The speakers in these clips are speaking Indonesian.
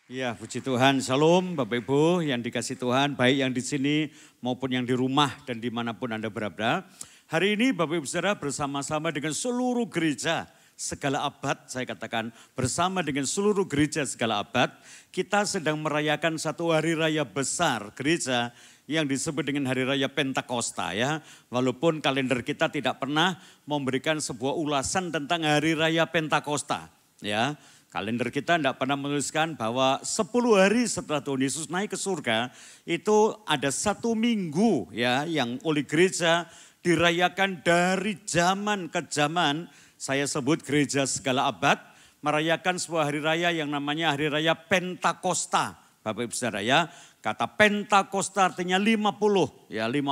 Ya, puji Tuhan, Shalom Bapak Ibu yang dikasih Tuhan, baik yang di sini maupun yang di rumah dan dimanapun Anda berada. Hari ini Bapak Ibu Saudara bersama-sama dengan seluruh gereja segala abad, saya katakan bersama dengan seluruh gereja segala abad, kita sedang merayakan satu hari raya besar gereja yang disebut dengan Hari Raya Pentakosta ya. Walaupun kalender kita tidak pernah memberikan sebuah ulasan tentang Hari Raya Pentakosta ya. Kalender kita tidak pernah menuliskan bahwa 10 hari setelah Tuhan Yesus naik ke surga itu ada 1 minggu ya yang oleh gereja dirayakan dari zaman ke zaman. Saya sebut gereja segala abad merayakan sebuah hari raya yang namanya Hari Raya Pentakosta. Bapak Ibu Saudara ya, kata Pentakosta artinya 50 ya 50.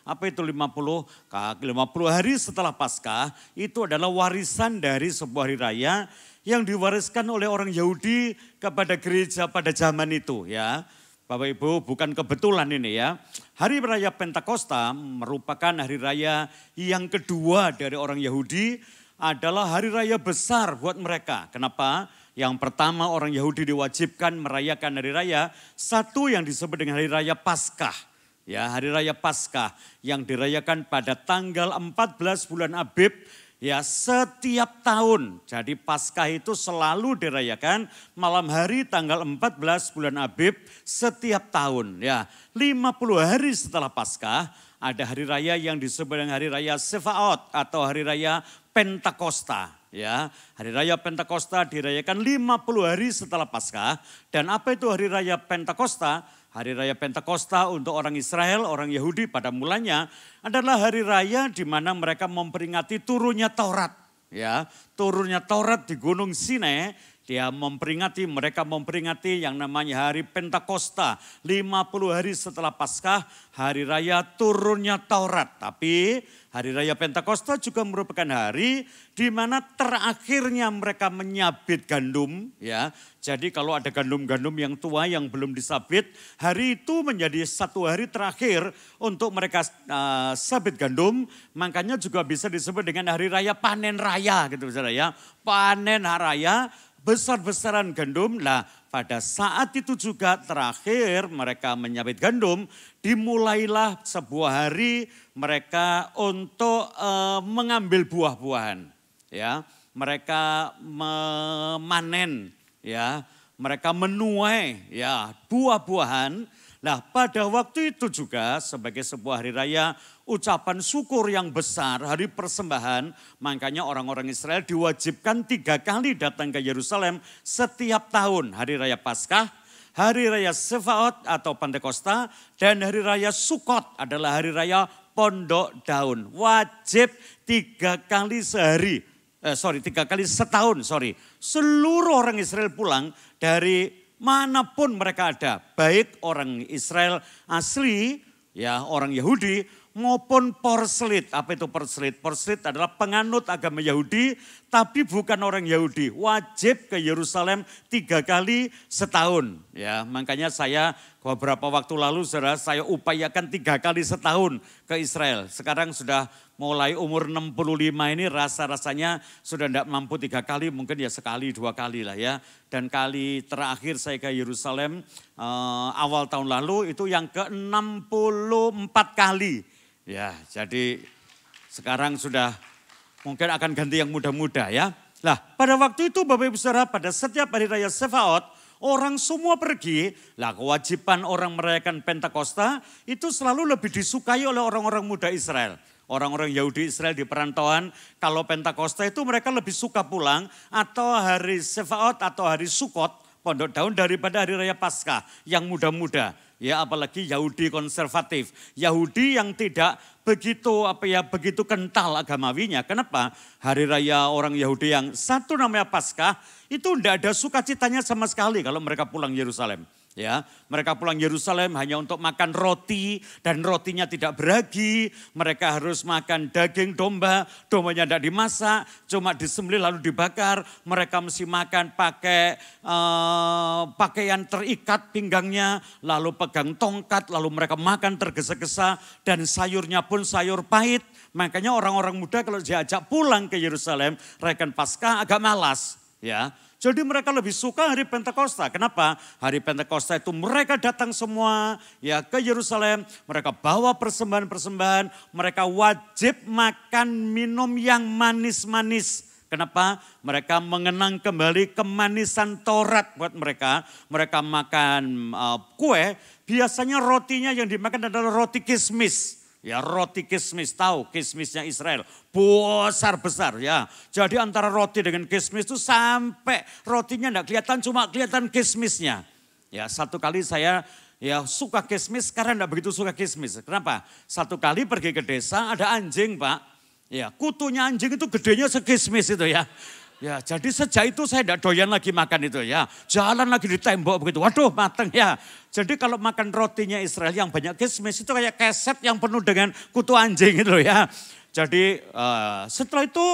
Apa itu 50? 50 hari setelah Paskah itu adalah warisan dari sebuah hari raya yang diwariskan oleh orang Yahudi kepada gereja pada zaman itu ya. Bapak Ibu bukan kebetulan ini ya. Hari Raya Pentakosta merupakan hari raya yang kedua dari orang Yahudi, adalah hari raya besar buat mereka. Kenapa? Yang pertama orang Yahudi diwajibkan merayakan hari raya, satu yang disebut dengan hari raya Paskah. Ya, hari raya Paskah yang dirayakan pada tanggal 14 bulan Abib. Ya, setiap tahun. Jadi Paskah itu selalu dirayakan malam hari tanggal 14 bulan Abib setiap tahun. Ya, 50 hari setelah Paskah ada hari raya yang disebut dengan hari raya Sefaot atau hari raya Pentakosta. Ya, hari raya Pentakosta dirayakan 50 hari setelah Paskah. Dan apa itu hari raya Pentakosta? Hari raya Pentakosta untuk orang Israel, orang Yahudi pada mulanya adalah hari raya di mana mereka memperingati turunnya Taurat. Ya, turunnya Taurat di Gunung Sinai, mereka memperingati yang namanya hari Pentakosta. 50 hari setelah Paskah, hari raya turunnya Taurat. Tapi hari raya Pentakosta juga merupakan hari di mana terakhirnya mereka menyabit gandum. Ya, jadi kalau ada gandum-gandum yang tua yang belum disabit, hari itu menjadi satu hari terakhir untuk mereka sabit gandum. Makanya juga bisa disebut dengan hari raya panen raya gitu saudara ya. Panen raya, besar-besaran gandum. Nah, pada saat itu juga terakhir mereka menyabit gandum, dimulailah sebuah hari mereka untuk mengambil buah-buahan. Ya, mereka memanen, ya, mereka menuai, ya, buah-buahan. Nah, pada waktu itu juga sebagai sebuah hari raya ucapan syukur yang besar, hari persembahan, makanya orang-orang Israel diwajibkan 3 kali datang ke Yerusalem setiap tahun. Hari raya Paskah, hari raya Sefaot atau Pentakosta, dan hari raya Sukot adalah hari raya Pondok Daun. Wajib 3 kali setahun. Seluruh orang Israel pulang dari manapun mereka ada, baik orang Israel asli, ya orang Yahudi maupun Porselit. Apa itu Porselit? Porselit adalah penganut agama Yahudi, tapi bukan orang Yahudi. Wajib ke Yerusalem 3 kali setahun. Ya, makanya saya beberapa waktu lalu saya upayakan 3 kali setahun ke Israel. Sekarang sudah mulai umur 65 ini rasa-rasanya sudah tidak mampu 3 kali, mungkin ya sekali 2 kali lah ya. Dan kali terakhir saya ke Yerusalem awal tahun lalu itu yang ke-64 kali. Ya, jadi sekarang sudah mungkin akan ganti yang muda-muda ya. Nah, pada waktu itu Bapak Ibu Saudara, pada setiap hari raya Sefaot, orang semua pergi. Lah, kewajiban orang merayakan Pentakosta itu selalu lebih disukai oleh orang-orang muda Israel. Orang-orang Yahudi Israel di perantauan, kalau Pentakosta itu mereka lebih suka pulang atau hari Sefaot atau hari Sukot, Pondok Daun, daripada hari raya Paskah yang muda-muda. Ya, apalagi Yahudi konservatif, Yahudi yang tidak begitu kental agamawinya. Kenapa? Hari raya orang Yahudi yang satu namanya Paskah itu tidak ada sukacitanya sama sekali kalau mereka pulang Yerusalem. Ya, mereka pulang Yerusalem hanya untuk makan roti dan rotinya tidak beragi. Mereka harus makan daging domba, dombanya tidak dimasak, cuma disembelih lalu dibakar. Mereka mesti makan pakai pakaian terikat pinggangnya, lalu pegang tongkat, lalu mereka makan tergesa-gesa dan sayurnya pun sayur pahit. Makanya orang-orang muda kalau diajak pulang ke Yerusalem rayakan Paskah agak malas. Ya, Jadi mereka lebih suka hari Pentakosta. Kenapa? Hari Pentakosta itu mereka datang semua ya ke Yerusalem. Mereka bawa persembahan-persembahan. Mereka wajib makan minum yang manis-manis. Kenapa? Mereka mengenang kembali kemanisan Taurat buat mereka. Mereka makan kue. Biasanya rotinya yang dimakan adalah roti kismis. Ya roti kismis, tahu kismisnya Israel. Besar-besar ya. Jadi antara roti dengan kismis itu sampai rotinya enggak kelihatan, cuma kelihatan kismisnya. Ya satu kali saya suka kismis, sekarang enggak begitu suka kismis. Kenapa? Satu kali pergi ke desa ada anjing Pak. Ya kutunya anjing itu gedenya sekismis itu ya. Ya, jadi sejak itu saya tidak doyan lagi makan itu ya. Jalan lagi di tembok begitu, waduh mateng ya. Jadi kalau makan rotinya Israel yang banyak kismis itu kayak keset yang penuh dengan kutu anjing itu ya. Jadi setelah itu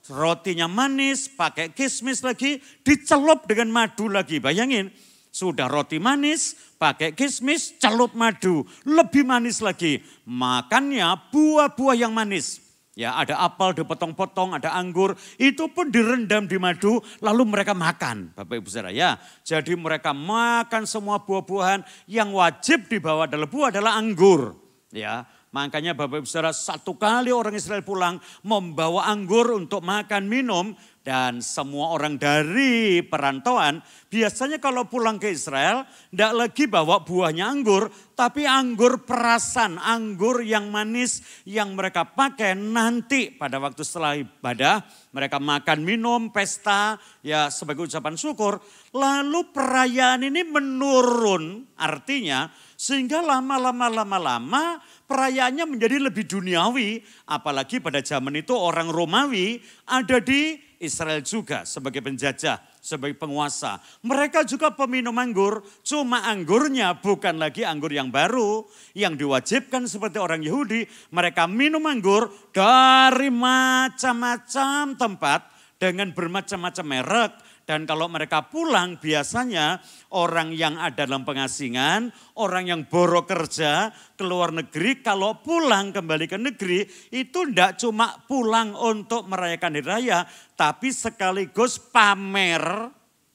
rotinya manis, pakai kismis lagi, dicelup dengan madu lagi. Bayangin, sudah roti manis, pakai kismis, celup madu, lebih manis lagi. Makannya buah-buah yang manis. Ya ada apel dipotong-potong, ada anggur, itu pun direndam di madu, lalu mereka makan Bapak Ibu Saudara ya. Jadi mereka makan semua buah-buahan, yang wajib dibawa adalah buah adalah anggur. Ya, makanya Bapak Ibu Saudara satu kali orang Israel pulang membawa anggur untuk makan minum. Dan semua orang dari perantauan biasanya kalau pulang ke Israel tidak lagi bawa buahnya anggur. Tapi anggur perasan, anggur yang manis yang mereka pakai nanti pada waktu setelah ibadah. Mereka makan, minum, pesta ya sebagai ucapan syukur. Lalu perayaan ini menurun artinya sehingga lama-lama perayaannya menjadi lebih duniawi. Apalagi pada zaman itu orang Romawi ada di Israel juga sebagai penjajah, sebagai penguasa. Mereka juga peminum anggur, cuma anggurnya bukan lagi anggur yang baru, yang diwajibkan seperti orang Yahudi. Mereka minum anggur dari macam-macam tempat dengan bermacam-macam merek. Dan kalau mereka pulang biasanya orang yang ada dalam pengasingan, orang yang boro kerja ke luar negeri, kalau pulang kembali ke negeri itu tidak cuma pulang untuk merayakan hari raya, tapi sekaligus pamer.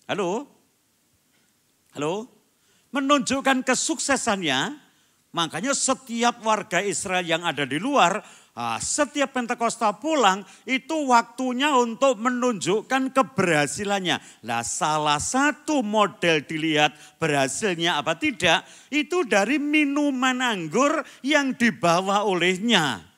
Halo? Menunjukkan kesuksesannya, makanya setiap warga Israel yang ada di luar, setiap Pentakosta pulang itu waktunya untuk menunjukkan keberhasilannya. Nah salah satu model dilihat berhasilnya apa tidak itu dari minuman anggur yang dibawa olehnya.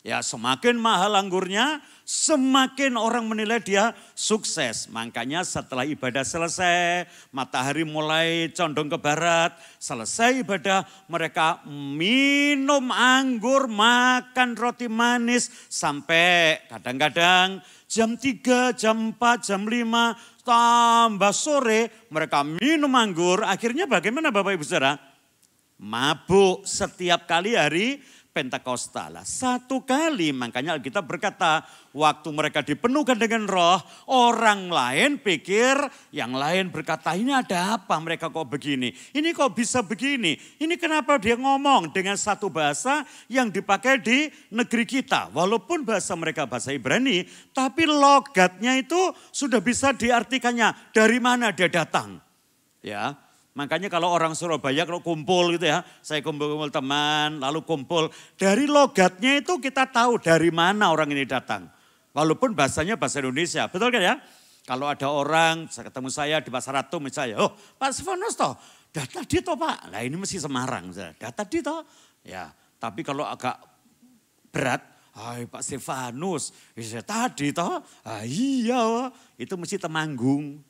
Ya semakin mahal anggurnya semakin orang menilai dia sukses. Makanya setelah ibadah selesai, matahari mulai condong ke barat, selesai ibadah mereka minum anggur, makan roti manis sampai kadang-kadang jam 3, jam 4, jam 5, tambah sore mereka minum anggur. Akhirnya bagaimana Bapak Ibu Saudara? Mabuk setiap kali hari Pentakosta lah. Satu kali makanya Alkitab berkata waktu mereka dipenuhkan dengan roh, orang lain pikir, yang lain berkata ini ada apa mereka kok begini, ini kok bisa begini, ini kenapa dia ngomong dengan satu bahasa yang dipakai di negeri kita. Walaupun bahasa mereka bahasa Ibrani, tapi logatnya itu sudah bisa diartikannya dari mana dia datang. Ya. Makanya kalau orang Surabaya kalau kumpul gitu ya, saya kumpul-kumpul teman, lalu kumpul. Dari logatnya itu kita tahu dari mana orang ini datang. Walaupun bahasanya bahasa Indonesia, betul kan ya? Kalau ada orang, saya ketemu saya di Pasar Ratu misalnya, oh Pak Stefanus toh, dah tadi toh Pak. Nah ini mesti Semarang, dah tadi toh. Ya, tapi kalau agak berat, hai Pak Stefanus, ya tadi toh, iya itu mesti Temanggung.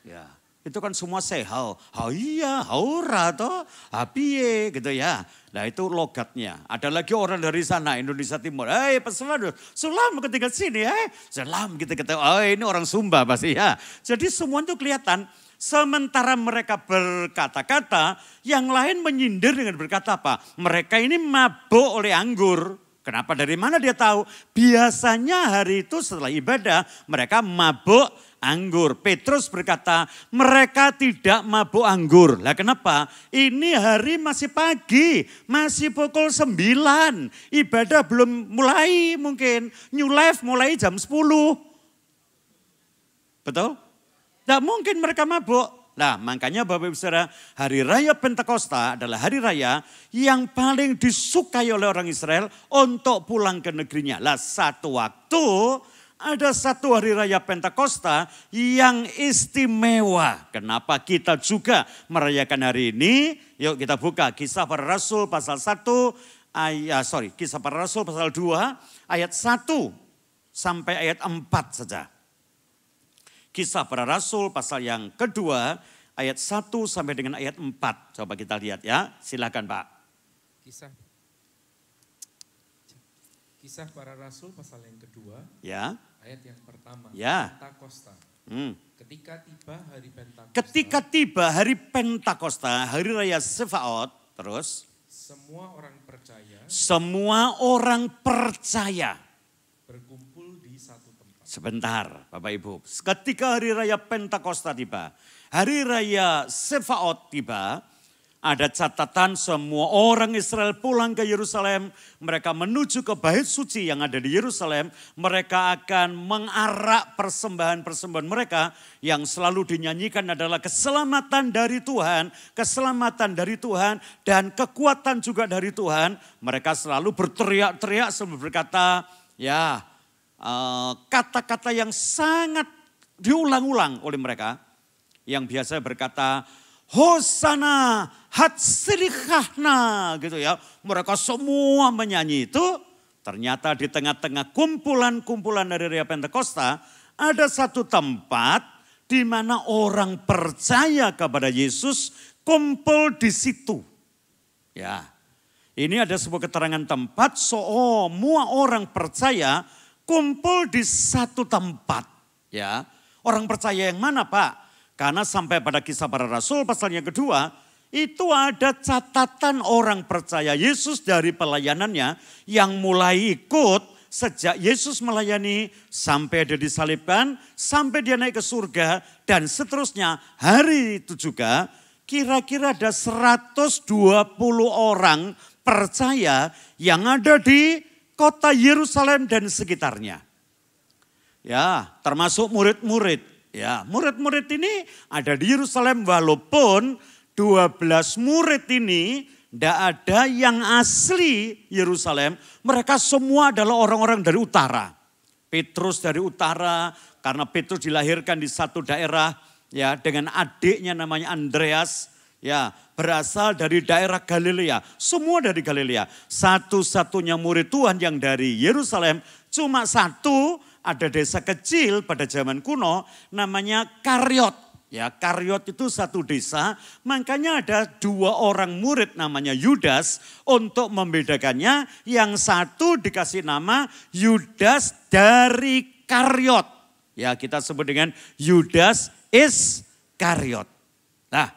Ya. Itu kan semua sehau, iya, haura toh, piye gitu ya. Nah itu logatnya. Ada lagi orang dari sana, Indonesia Timur. Pak Stefanus, sulam ketika sini sulam gitu. Oh ini orang Sumba pasti ya. Jadi semua itu kelihatan. Sementara mereka berkata-kata, yang lain menyindir dengan berkata apa? Mereka ini mabuk oleh anggur. Kenapa? Dari mana dia tahu? Biasanya hari itu setelah ibadah mereka mabuk anggur. Petrus berkata mereka tidak mabuk anggur. Lah kenapa? Ini hari masih pagi, masih pukul 9. Ibadah belum mulai mungkin. New Life mulai jam 10. Betul? Tidak mungkin mereka mabuk. Nah, makanya Bapak Ibu Saudara, hari raya Pentakosta adalah hari raya yang paling disukai oleh orang Israel untuk pulang ke negerinya. Lah, satu waktu ada satu hari raya Pentakosta yang istimewa. Kenapa kita juga merayakan hari ini? Yuk kita buka Kisah Para Rasul pasal 1 Kisah Para Rasul pasal 2 ayat 1 sampai ayat 4 saja. Kisah Para Rasul pasal yang kedua ayat 1 sampai dengan ayat 4. Coba kita lihat ya, silakan Pak. Kisah Para Rasul pasal yang kedua ya. Ayat yang pertama. Ya. Pentakosta. Ketika tiba hari Pentakosta, hari raya Sefaot, terus semua orang percaya berkumpul di satu tempat. Sebentar Bapak Ibu, ketika hari raya Pentakosta tiba, hari raya Sefaot tiba, ada catatan semua orang Israel pulang ke Yerusalem, mereka menuju ke bait suci yang ada di Yerusalem, mereka akan mengarak persembahan-persembahan mereka yang selalu dinyanyikan adalah keselamatan dari Tuhan dan kekuatan juga dari Tuhan. Mereka selalu berteriak-teriak sambil berkata, ya kata-kata yang sangat diulang-ulang oleh mereka, yang biasa berkata, Hosana hatsirikahna gitu ya. Mereka semua menyanyi itu. Ternyata di tengah-tengah kumpulan-kumpulan dari raya Pentakosta ada satu tempat di mana orang percaya kepada Yesus kumpul di situ. Ya. Ini ada sebuah keterangan tempat semua orang percaya kumpul di satu tempat. Ya. Orang percaya yang mana Pak? Karena sampai pada Kisah Para Rasul pasal yang kedua, itu ada catatan orang percaya Yesus dari pelayanannya yang mulai ikut sejak Yesus melayani sampai dia disalibkan, sampai dia naik ke surga dan seterusnya. Hari itu juga kira-kira ada 120 orang percaya yang ada di kota Yerusalem dan sekitarnya. Ya, termasuk murid-murid. Ya, murid-murid ini ada di Yerusalem walaupun 12 murid ini tidak ada yang asli Yerusalem. Mereka semua adalah orang-orang dari utara. Petrus dari utara karena Petrus dilahirkan di satu daerah ya dengan adiknya namanya Andreas. Ya, berasal dari daerah Galilea. Semua dari Galilea. Satu-satunya murid Tuhan yang dari Yerusalem cuma satu. Ada desa kecil pada zaman kuno namanya Karyot. Ya, Karyot itu satu desa, makanya ada 2 orang murid namanya Yudas untuk membedakannya. Yang satu dikasih nama Yudas dari Karyot. Ya, kita sebut dengan Yudas Iskariot. Nah,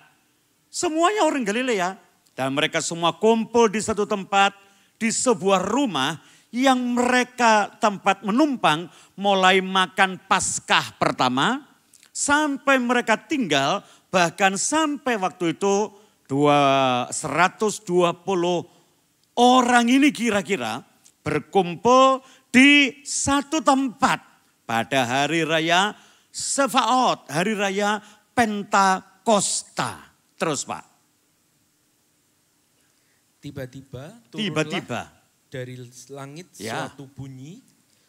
semuanya orang Galilea dan mereka semua kumpul di satu tempat di sebuah rumah yang mereka tempat menumpang mulai makan Paskah pertama sampai mereka tinggal bahkan sampai waktu itu 120 orang ini kira-kira berkumpul di satu tempat pada hari raya Sefaot, hari raya Pentakosta. Terus Pak. Tiba-tiba dari langit suatu bunyi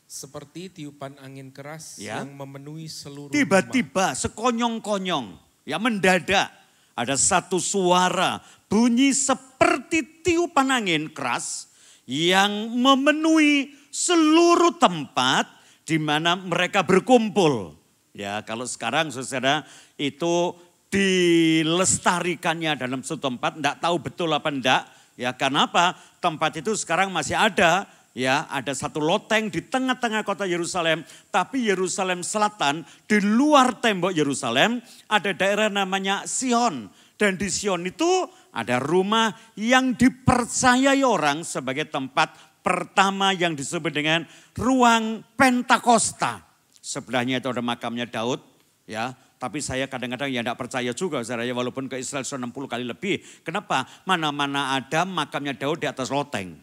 seperti tiupan angin keras yang memenuhi seluruh tiba-tiba, sekonyong-konyong, ya mendadak ada satu suara bunyi seperti tiupan angin keras yang memenuhi seluruh tempat di mana mereka berkumpul. Ya, kalau sekarang saudara itu dilestarikannya dalam suatu tempat, enggak tahu betul apa enggak. Ya, karena apa? Tempat itu sekarang masih ada, ya, ada satu loteng di tengah-tengah kota Yerusalem, tapi Yerusalem Selatan di luar tembok Yerusalem ada daerah namanya Sion, dan di Sion itu ada rumah yang dipercayai orang sebagai tempat pertama yang disebut dengan ruang Pentakosta. Sebelahnya itu ada makamnya Daud, ya. Tapi saya kadang-kadang ya tidak percaya juga, saudara, walaupun ke Israel sudah 60 kali lebih. Kenapa? Mana-mana ada makamnya Daud di atas loteng.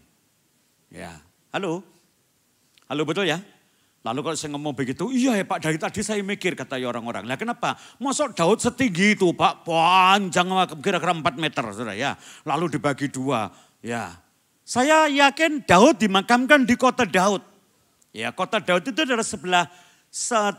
Ya, halo betul ya? Lalu kalau saya ngomong begitu, iya ya Pak, dari tadi saya mikir, kata orang-orang. Lah kenapa? Masuk Daud setinggi itu Pak, panjang kira-kira 4 meter saudara ya. Lalu dibagi 2, ya. Saya yakin Daud dimakamkan di kota Daud. Ya, kota Daud itu adalah sebelah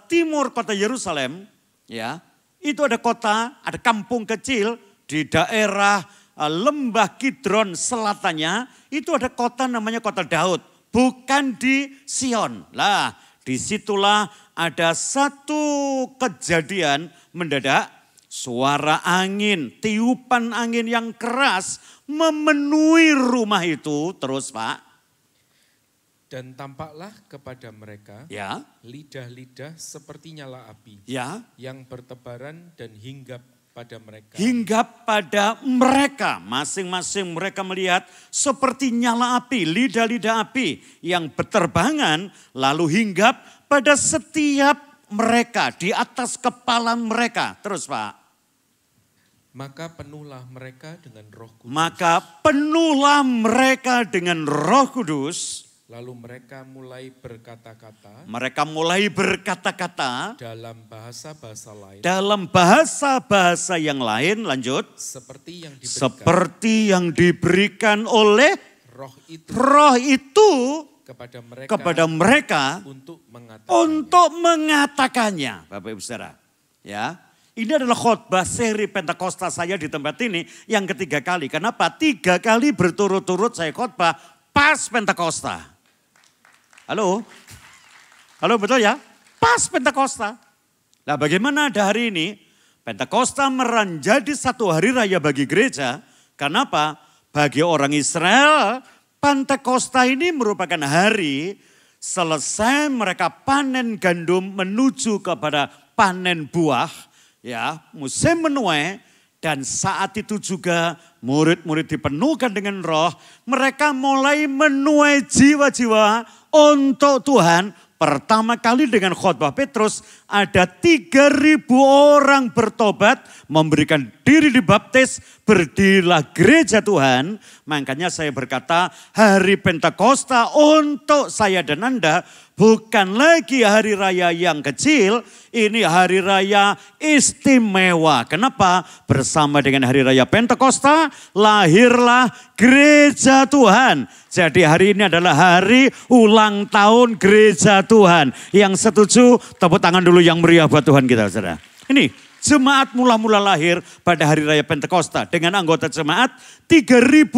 timur kota Yerusalem. Ya, itu ada kota, ada kampung kecil di daerah lembah Kidron selatannya. Itu ada kota namanya kota Daud, bukan di Sion. Lah, disitulah ada satu kejadian mendadak, suara angin, tiupan angin yang keras memenuhi rumah itu. Terus Pak. Dan tampaklah kepada mereka ya, lidah-lidah seperti nyala api ya, yang bertebaran dan hinggap pada mereka. Hinggap pada mereka, masing-masing mereka melihat seperti nyala api, lidah-lidah api yang berterbangan lalu hinggap pada setiap mereka, di atas kepala mereka. Terus Pak. Maka penuhlah mereka dengan Roh Kudus. Maka penuhlah mereka dengan Roh Kudus. Lalu mereka mulai berkata-kata. Mereka mulai berkata-kata. Dalam bahasa-bahasa lain. Dalam bahasa-bahasa yang lain, lanjut. Seperti yang diberikan oleh Roh itu kepada mereka untuk mengatakannya. Bapak Ibu Saudara. Ya. Ini adalah khotbah seri Pentakosta saya di tempat ini yang ketiga kali. Kenapa? 3 kali berturut-turut saya khotbah pas Pentakosta. Halo? Halo betul ya? Pas Pentakosta. Nah bagaimana ada hari ini? Pentakosta menjadi satu hari raya bagi gereja. Kenapa? Bagi orang Israel, Pentakosta ini merupakan hari selesai mereka panen gandum menuju kepada panen buah. Ya, musim menuai. Dan saat itu juga murid-murid dipenuhkan dengan Roh. Mereka mulai menuai jiwa-jiwa untuk Tuhan. Pertama kali dengan khotbah Petrus ada 3.000 orang bertobat, memberikan diri dibaptis, berdirilah gereja Tuhan. Makanya saya berkata hari Pentakosta untuk saya dan Anda bukan lagi hari raya yang kecil, ini hari raya istimewa. Kenapa? Bersama dengan hari raya Pentakosta lahirlah gereja Tuhan. Jadi hari ini adalah hari ulang tahun gereja Tuhan. Yang setuju tepuk tangan dulu yang meriah buat Tuhan kita saudara. Ini jemaat mula-mula lahir pada hari raya Pentakosta dengan anggota jemaat 3.000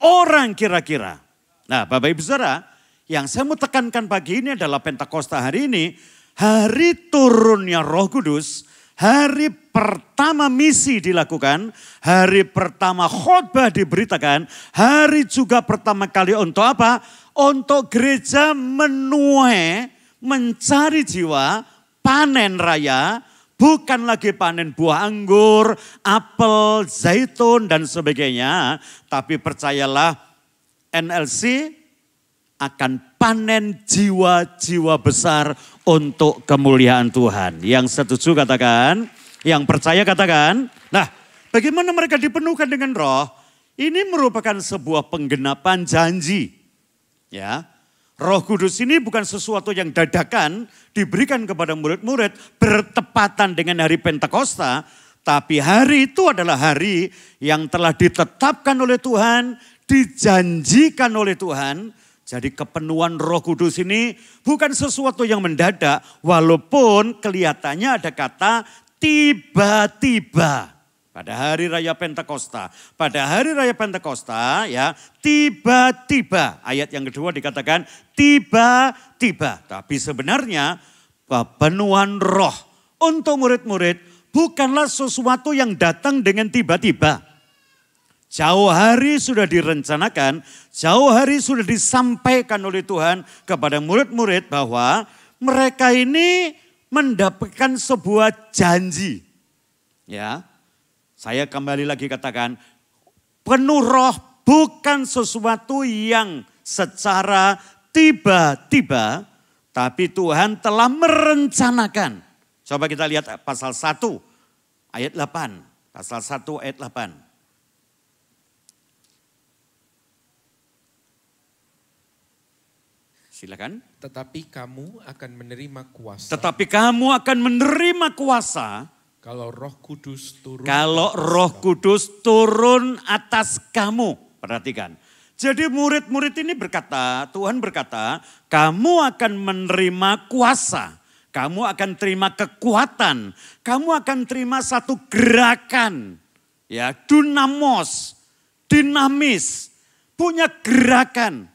orang kira-kira. Nah Bapak Ibu Saudara, yang saya mau tekankan pagi ini adalah Pentakosta hari ini, hari turunnya Roh Kudus, hari pertama misi dilakukan, hari pertama khotbah diberitakan, hari juga pertama kali untuk apa? Untuk gereja menuai, mencari jiwa, panen raya, bukan lagi panen buah anggur, apel, zaitun dan sebagainya. Tapi percayalah NLC akan panen jiwa-jiwa besar untuk kemuliaan Tuhan. Yang setuju katakan, yang percaya katakan. Nah, bagaimana mereka dipenuhkan dengan Roh? Ini merupakan sebuah penggenapan janji. Ya, Roh Kudus ini bukan sesuatu yang dadakan diberikan kepada murid-murid bertepatan dengan hari Pentakosta. Tapi hari itu adalah hari yang telah ditetapkan oleh Tuhan, dijanjikan oleh Tuhan. Jadi kepenuhan Roh Kudus ini bukan sesuatu yang mendadak, walaupun kelihatannya ada kata tiba-tiba. Pada hari raya Pentakosta, pada hari raya Pentakosta ya tiba-tiba. Ayat yang kedua dikatakan tiba-tiba. Tapi sebenarnya kepenuhan Roh untuk murid-murid bukanlah sesuatu yang datang dengan tiba-tiba. Jauh hari sudah direncanakan, jauh hari sudah disampaikan oleh Tuhan kepada murid-murid bahwa mereka ini mendapatkan sebuah janji. Ya, saya kembali lagi katakan, penuh Roh bukan sesuatu yang secara tiba-tiba, tapi Tuhan telah merencanakan. Coba kita lihat pasal 1 ayat 8, pasal 1 ayat 8. silakan. Tetapi kamu akan menerima kuasa. Tetapi kamu akan menerima kuasa Kalau Roh Kudus turun. kalau Roh Kudus turun atas kamu. Perhatikan. Jadi murid-murid ini berkata, Tuhan berkata, kamu akan menerima kuasa. Kamu akan terima kekuatan. Kamu akan terima satu gerakan. Ya, dunamos, dinamis, punya gerakan.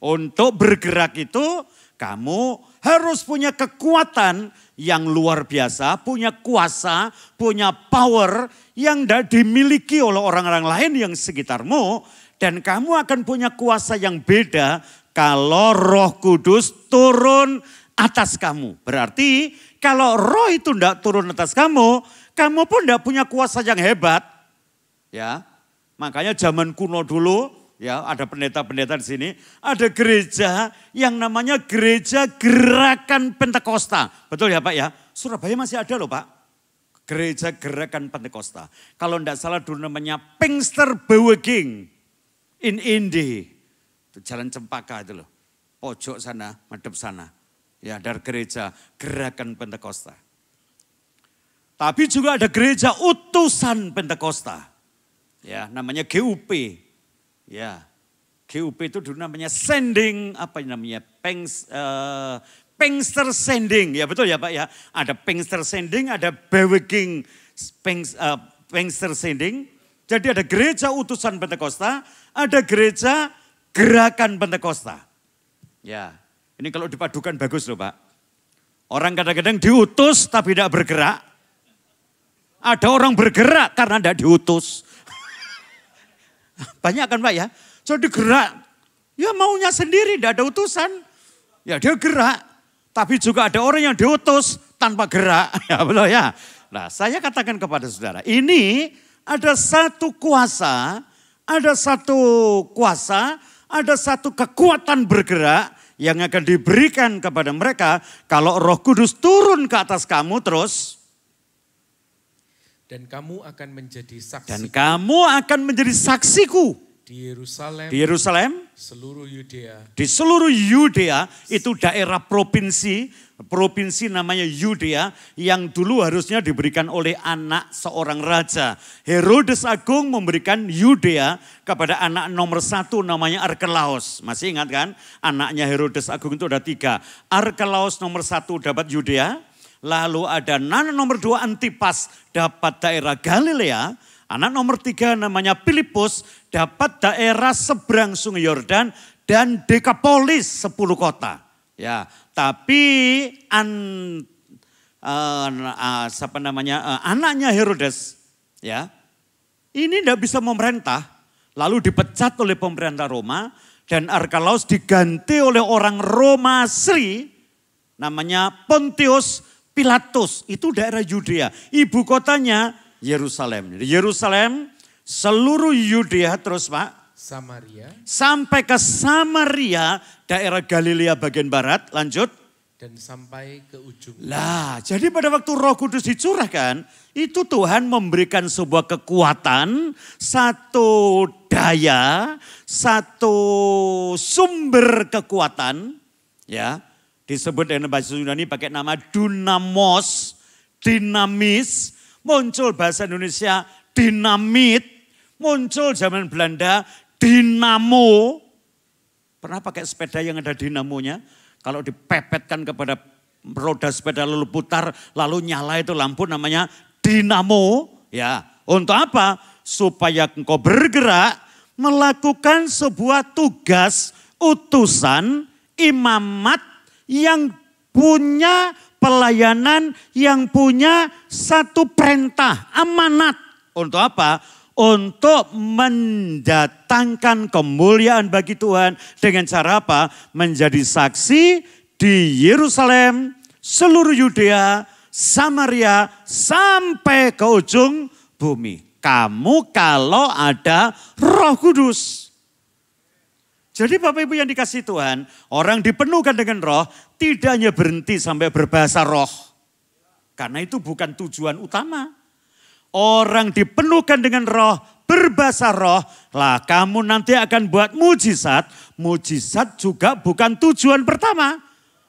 Untuk bergerak itu kamu harus punya kekuatan yang luar biasa, punya kuasa, punya power yang tidak dimiliki oleh orang-orang lain yang sekitarmu. Dan kamu akan punya kuasa yang beda kalau Roh Kudus turun atas kamu. Berarti kalau roh itu tidak turun atas kamu, kamu pun tidak punya kuasa yang hebat. Ya, makanya zaman kuno dulu, ya ada pendeta-pendeta di sini, ada gereja yang namanya gereja Gerakan Pentakosta. Betul ya Pak ya? Surabaya masih ada loh Pak. Gereja Gerakan Pentakosta. Kalau tidak salah dulu namanya Pinksterbeweging in Indi. Itu Jalan Cempaka itu loh. Pojok sana, madep sana. Ya dari gereja Gerakan Pentakosta. Tapi juga ada gereja Utusan Pentakosta. Ya namanya GUP. Ya, GUP itu dulu namanya sending, apa namanya, Pinkster sending, ya betul ya Pak ya. Ada Pinkster sending, ada Beweging Pinkster sending. Jadi ada gereja Utusan Pentakosta, ada gereja Gerakan Pentakosta. Ya, ini kalau dipadukan bagus loh Pak. Orang kadang-kadang diutus tapi tidak bergerak. Ada orang bergerak karena tidak diutus. Banyak kan Pak ya, jadi gerak, ya maunya sendiri, tidak ada utusan. Ya dia gerak, tapi juga ada orang yang diutus tanpa gerak, ya betul ya. Nah saya katakan kepada saudara, ini ada satu kuasa, ada satu kekuatan bergerak yang akan diberikan kepada mereka kalau Roh Kudus turun ke atas kamu terus. Dan kamu akan menjadi saksi. Dan kamu akan menjadi saksiku. Di Yerusalem. Di Yerusalem. Seluruh Yudea. Di seluruh Yudea, itu daerah provinsi. Provinsi namanya Yudea. Yang dulu harusnya diberikan oleh anak seorang raja. Herodes Agung memberikan Yudea kepada anak nomor 1 namanya Arkelaus. Masih ingat kan? Anaknya Herodes Agung itu ada 3. Arkelaus nomor 1 dapat Yudea. Lalu ada anak nomor 2 Antipas dapat daerah Galilea. Anak nomor 3 namanya Filipus dapat daerah seberang Sungai Yordan dan Dekapolis 10 kota. Ya, tapi anaknya Herodes ya. Ini tidak bisa memerintah, lalu dipecat oleh pemerintah Roma dan Arkelaus diganti oleh orang Roma asli namanya Pontius Pilatus, itu daerah Yudea. Ibu kotanya Yerusalem. Yerusalem, seluruh Yudea terus Pak. Samaria. Sampai ke Samaria, daerah Galilea bagian barat, lanjut. Dan sampai ke ujung. Lah, jadi pada waktu Roh Kudus dicurahkan, itu Tuhan memberikan sebuah kekuatan, satu daya, satu sumber kekuatan, ya. Disebut dengan bahasa Yunani pakai nama dunamos, dinamis, muncul bahasa Indonesia dinamit, muncul zaman Belanda dinamo. Pernah pakai sepeda yang ada dinamonya? Kalau dipepetkan kepada roda sepeda lalu putar, lalu nyala itu lampu namanya dinamo. Ya, untuk apa? Supaya engkau bergerak melakukan sebuah tugas utusan imamat yang punya pelayanan, yang punya satu perintah, amanat. Untuk apa? Untuk mendatangkan kemuliaan bagi Tuhan. Dengan cara apa? Menjadi saksi di Yerusalem, seluruh Yudea, Samaria, sampai ke ujung bumi. Kamu kalau ada Roh Kudus. Jadi Bapak Ibu yang dikasihi Tuhan, orang dipenuhkan dengan roh tidak hanya berhenti sampai berbahasa roh. Karena itu bukan tujuan utama. Orang dipenuhkan dengan roh berbahasa roh, lah kamu nanti akan buat mujizat. Mujizat juga bukan tujuan pertama.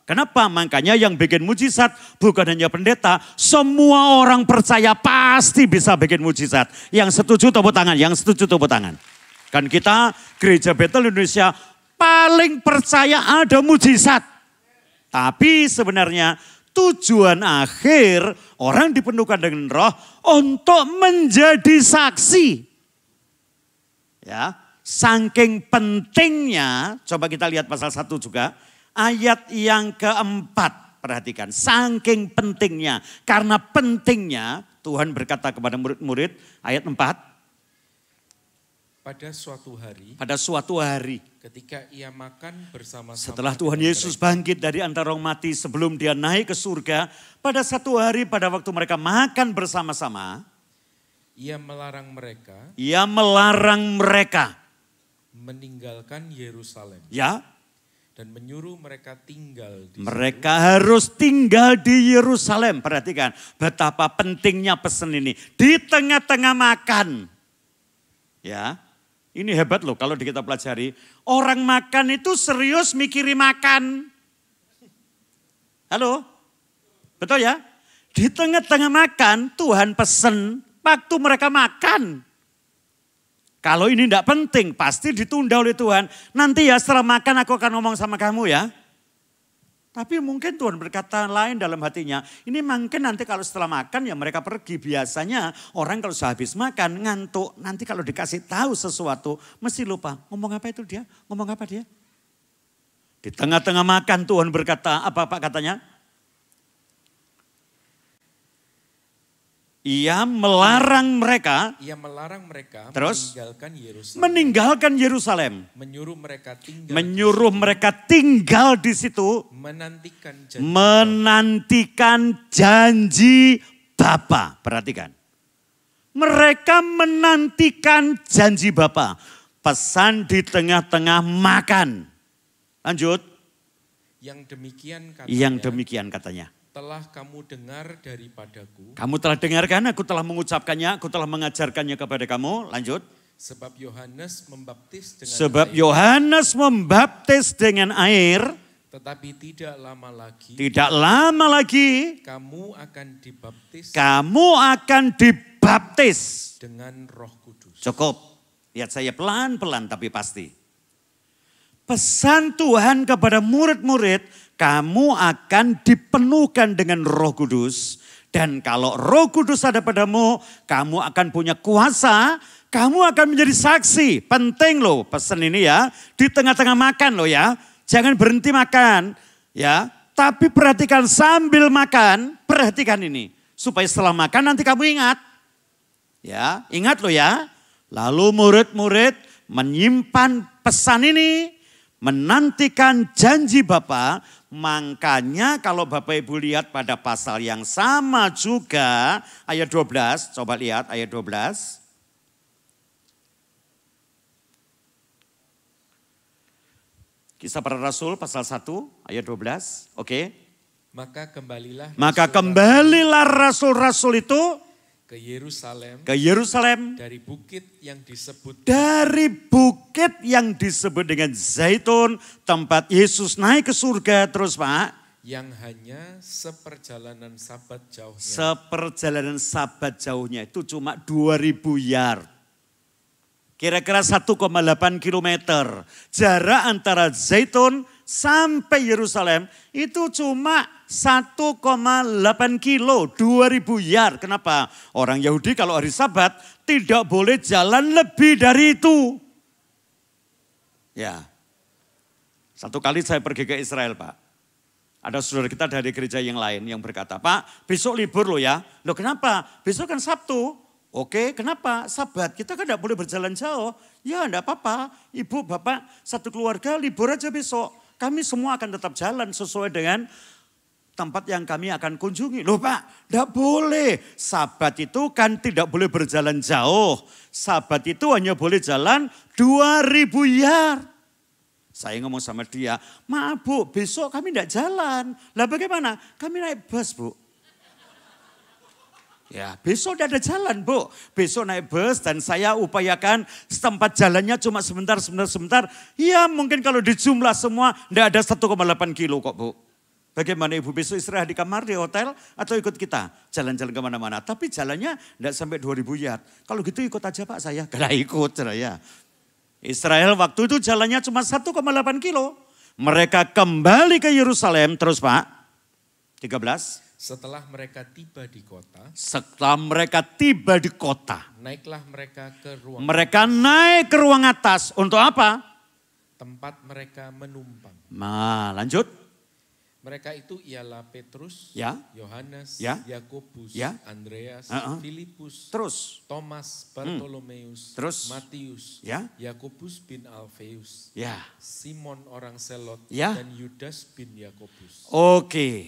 Kenapa? Makanya yang bikin mujizat bukan hanya pendeta, semua orang percaya pasti bisa bikin mujizat. Yang setuju tepuk tangan, yang setuju tepuk tangan. Kan kita Gereja Betel Indonesia paling percaya ada mujizat. Tapi sebenarnya tujuan akhir orang dipenuhkan dengan roh untuk menjadi saksi. Ya, saking pentingnya, coba kita lihat pasal 1 juga. Ayat yang keempat, perhatikan, saking pentingnya. Karena pentingnya Tuhan berkata kepada murid-murid, ayat 4. Pada suatu hari, ketika ia makan bersama-sama. Setelah Tuhan Yesus bangkit dari antara orang mati sebelum dia naik ke surga. Pada satu hari pada waktu mereka makan bersama-sama. Ia melarang mereka. Meninggalkan Yerusalem. Ya. Dan menyuruh mereka tinggal di mereka situ. Harus tinggal di Yerusalem. Perhatikan betapa pentingnya pesan ini. Di tengah-tengah makan. Ya. Ini hebat loh kalau kita pelajari. Orang makan itu serius mikirin makan. Halo? Betul ya? Di tengah-tengah makan Tuhan pesen waktu mereka makan. Kalau ini tidak penting pasti ditunda oleh Tuhan. Nanti ya setelah makan aku akan ngomong sama kamu ya. Tapi mungkin Tuhan berkata lain dalam hatinya. Ini mungkin nanti kalau setelah makan ya mereka pergi. Biasanya orang kalau sudah habis makan ngantuk. Nanti kalau dikasih tahu sesuatu mesti lupa. Ngomong apa itu dia? Ngomong apa dia? Di tengah-tengah makan Tuhan berkata, apa Pak katanya? Ia melarang mereka. Terus meninggalkan Yerusalem. Menyuruh mereka tinggal di situ. Menantikan janji Bapa. Perhatikan. Mereka menantikan janji Bapa. Pesan di tengah-tengah makan. Lanjut. Yang demikian katanya. Telah kamu dengar daripadaku. Kamu telah dengarkan, aku telah mengucapkannya, aku telah mengajarkannya kepada kamu. Lanjut. Sebab Yohanes membaptis dengan air. Tetapi tidak lama lagi. Kamu akan dibaptis. Dengan Roh Kudus. Cukup. Lihat saya pelan-pelan tapi pasti. Pesan Tuhan kepada murid-murid. Kamu akan dipenuhkan dengan Roh Kudus. Dan kalau Roh Kudus ada padamu, kamu akan punya kuasa, kamu akan menjadi saksi. Penting loh pesan ini ya, di tengah-tengah makan loh ya. Jangan berhenti makan ya. Tapi perhatikan sambil makan, perhatikan ini. Supaya setelah makan nanti kamu ingat. Ya, ingat loh ya. Lalu murid-murid menyimpan pesan ini, menantikan janji Bapa. Makanya kalau Bapak Ibu lihat pada pasal yang sama juga ayat 12, coba lihat ayat 12. Kisah Para Rasul pasal 1 ayat 12, oke. Maka kembalilah rasul-rasul itu ke Yerusalem dari bukit yang disebut dengan Zaitun, tempat Yesus naik ke surga. Terus Pak, yang hanya seperjalanan sabat jauhnya itu cuma 2000 yard. Kira-kira 1,8 kilometer. Jarak antara Zaitun sampai Yerusalem itu cuma 1,8 kilo, 2000 yard. Kenapa? Orang Yahudi kalau hari Sabat tidak boleh jalan lebih dari itu. Ya, satu kali saya pergi ke Israel Pak. Ada saudara kita dari gereja yang lain yang berkata, Pak besok libur loh ya. Loh kenapa? Besok kan Sabtu. Oke, kenapa? Sabat, kita kan tidak boleh berjalan jauh. Ya enggak apa-apa, ibu, bapak, satu keluarga libur aja besok. Kami semua akan tetap jalan sesuai dengan tempat yang kami akan kunjungi. Loh Pak, tidak boleh. Sabat itu kan tidak boleh berjalan jauh. Sabat itu hanya boleh jalan 2000 yard. Saya ngomong sama dia, maaf Bu, besok kami tidak jalan. Lah bagaimana? Kami naik bus Bu. Ya, besok tidak ada jalan, Bu. Besok naik bus dan saya upayakan setempat jalannya cuma sebentar. Ya, mungkin kalau dijumlah semua tidak ada 1,8 kilo kok, Bu. Bagaimana Ibu besok istirahat di kamar, di hotel, atau ikut kita jalan-jalan kemana-mana. Tapi jalannya tidak sampai 2000 yard. Kalau gitu ikut aja Pak saya. Gak ikut saya. Israel waktu itu jalannya cuma 1,8 kilo. Mereka kembali ke Yerusalem, terus Pak. 13. Setelah mereka tiba di kota. Setelah mereka tiba di kota. Naiklah mereka ke ruang. Mereka naik ke ruang atas. Untuk apa? Tempat mereka menumpang. Nah, lanjut. Mereka itu ialah Petrus, ya, Yohanes, ya, Yakobus, ya, Andreas, Filipus, terus Thomas, Bartolomeus, terus Matius, ya, Yakobus bin Alfeus, ya, Simon orang Selot, ya, dan Yudas bin Yakobus. Oke.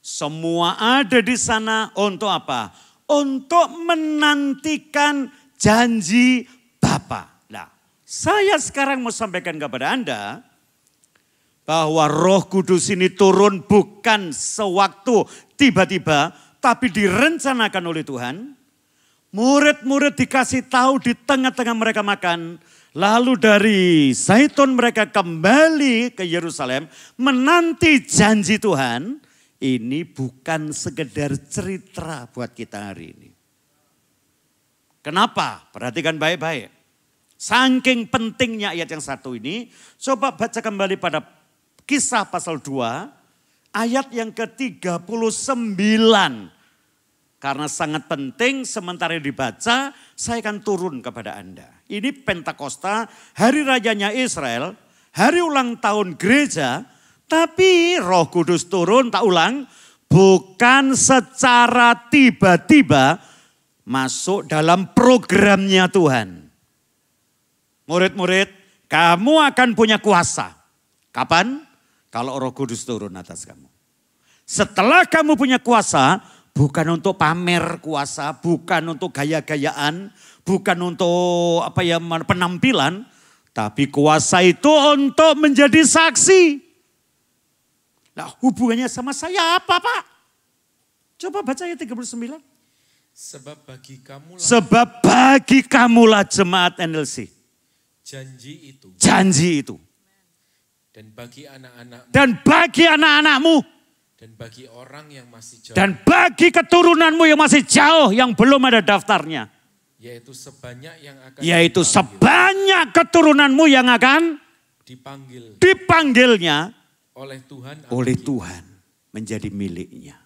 Semua ada di sana untuk apa? Untuk menantikan janji Bapa. Nah, saya sekarang mau sampaikan kepada Anda bahwa Roh Kudus ini turun bukan sewaktu tiba-tiba, tapi direncanakan oleh Tuhan. Murid-murid dikasih tahu di tengah-tengah mereka makan. Lalu dari Zaitun mereka kembali ke Yerusalem menanti janji Tuhan. Ini bukan sekedar cerita buat kita hari ini. Kenapa? Perhatikan baik-baik. Saking pentingnya ayat yang satu ini, coba baca kembali pada Kisah pasal 2, ayat yang ke-39. Karena sangat penting, sementara dibaca, saya akan turun kepada Anda. Ini Pentakosta, hari rayanya Israel, hari ulang tahun gereja, tapi Roh Kudus turun, tak ulang, bukan secara tiba-tiba masuk dalam programnya Tuhan. Murid-murid, kamu akan punya kuasa. Kapan? Kalau Roh Kudus turun atas kamu. Setelah kamu punya kuasa, bukan untuk pamer kuasa, bukan untuk gaya-gayaan, bukan untuk penampilan, tapi kuasa itu untuk menjadi saksi. Nah, hubungannya sama saya apa, Pak? Coba baca ayat 39. Sebab bagi kamulah jemaat NLC. Janji itu. Dan bagi anak-anakmu. Dan bagi anak-anakmu. Dan bagi orang yang masih jauh. Dan bagi keturunanmu yang masih jauh, yang belum ada daftarnya. Yaitu sebanyak yang akan sebanyak keturunanmu yang akan dipanggilnya oleh Tuhan menjadi miliknya.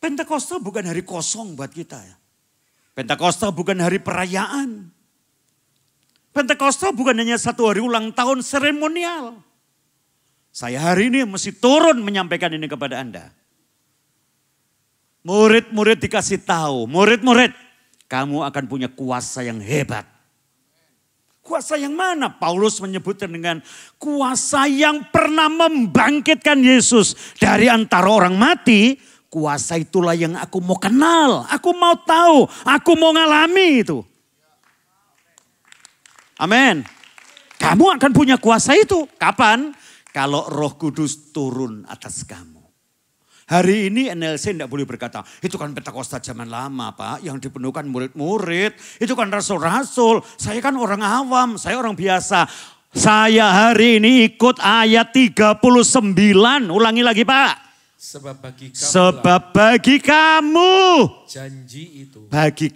Pentakosta bukan hari kosong buat kita ya. Pentakosta bukan hari perayaan. Pentakosta bukan hanya satu hari ulang tahun seremonial. Saya hari ini mesti turun menyampaikan ini kepada Anda. Murid-murid dikasih tahu, murid-murid, kamu akan punya kuasa yang hebat. Kuasa yang mana? Paulus menyebutkan dengan kuasa yang pernah membangkitkan Yesus dari antara orang mati. Kuasa itulah yang aku mau kenal, aku mau tahu, aku mau ngalami itu. Amin. Kamu akan punya kuasa itu. Kapan? Kalau Roh Kudus turun atas kamu. Hari ini NLC tidak boleh berkata, itu kan Pentakosta zaman lama Pak, yang dipenuhkan murid-murid, itu kan rasul-rasul, saya kan orang awam, saya orang biasa. Saya hari ini ikut ayat 39, ulangi lagi Pak. Sebab bagi kamu, janji itu. Bagi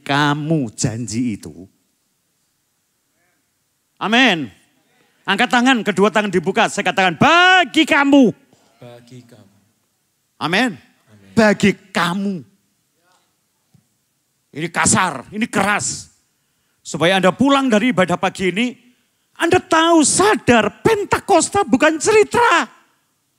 kamu janji itu. Amin. Angkat tangan, kedua tangan dibuka. Saya katakan bagi kamu. Bagi kamu. Amin. Bagi kamu. Ini kasar, ini keras. Supaya Anda pulang dari ibadah pagi ini, Anda tahu, sadar, Pentakosta bukan cerita.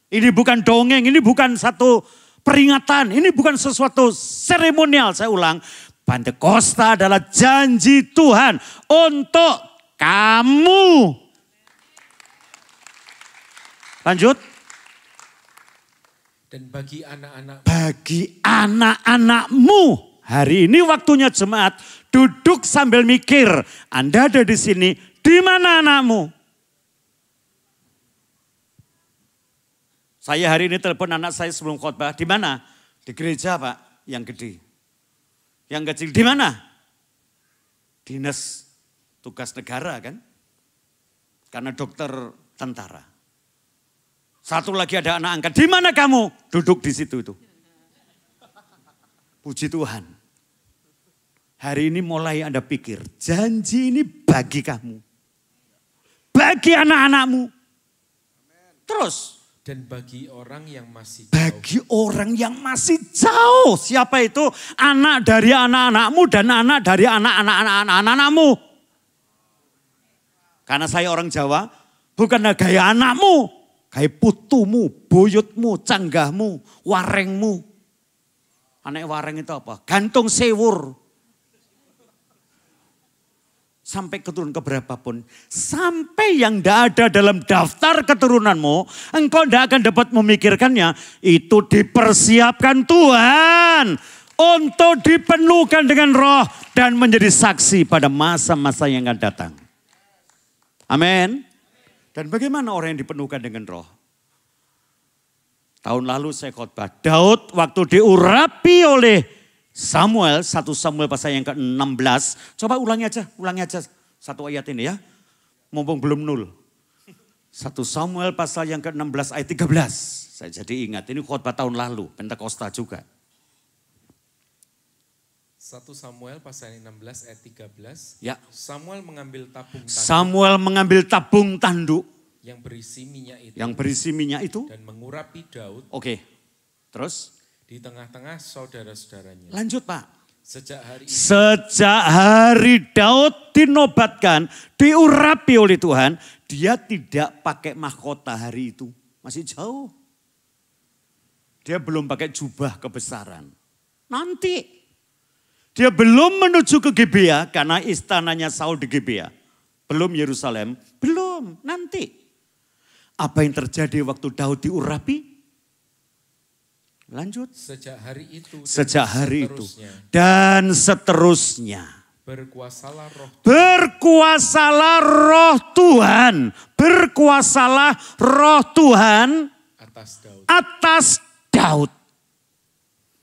Ini bukan dongeng, ini bukan satu peringatan, ini bukan sesuatu seremonial. Saya ulang, Pentakosta adalah janji Tuhan untuk kamu. Lanjut. Dan bagi anak-anak. Bagi anak-anakmu. Hari ini waktunya jemaat duduk sambil mikir. Anda ada di sini, di mana anakmu? Saya hari ini telepon anak saya sebelum khotbah, di mana? Di gereja Pak, yang gede. Yang kecil di mana? Dinas tugas negara kan? Karena dokter tentara. Satu lagi ada anak angkat, di mana kamu? Duduk di situ itu. Puji Tuhan. Hari ini mulai Anda pikir, janji ini bagi kamu. Bagi anak-anakmu. Terus. Dan bagi orang yang masih jauh. Bagi orang yang masih jauh. Siapa itu? Anak dari anak-anakmu dan anak dari anak-anakmu. Karena saya orang Jawa, bukan gaya anakmu. Gaya putumu, buyutmu, canggahmu, warengmu. Anak wareng itu apa? Gantung sewur. Sampai keturunan keberapapun. Sampai yang tidak ada dalam daftar keturunanmu. Engkau tidak akan dapat memikirkannya. Itu dipersiapkan Tuhan. Untuk dipenuhkan dengan roh. Dan menjadi saksi pada masa-masa yang akan datang. Amin. Dan bagaimana orang yang dipenuhkan dengan roh? Tahun lalu saya khotbah. Daud waktu diurapi oleh Samuel, 1 Samuel pasal yang ke-16. Coba ulangi aja satu ayat ini ya. Mumpung belum nul. 1 Samuel pasal yang ke-16 ayat 13. Saya jadi ingat, ini khotbah tahun lalu, Pentakosta juga. 1 Samuel pasal 16 ayat 13. Ya. Samuel mengambil tabung tanduk. Yang berisi minyak itu. Dan mengurapi Daud. Oke, terus? Di tengah-tengah saudara-saudaranya. Lanjut Pak. Sejak hari Daud dinobatkan, diurapi oleh Tuhan. Dia tidak pakai mahkota hari itu. Masih jauh. Dia belum pakai jubah kebesaran. Nanti. Dia belum menuju ke Gibea karena istananya Saul di Gibea. Belum Yerusalem, belum, nanti. Apa yang terjadi waktu Daud diurapi? Lanjut. Sejak hari itu. Dan seterusnya. Berkuasalah roh Tuhan. Berkuasalah roh Tuhan atas Daud.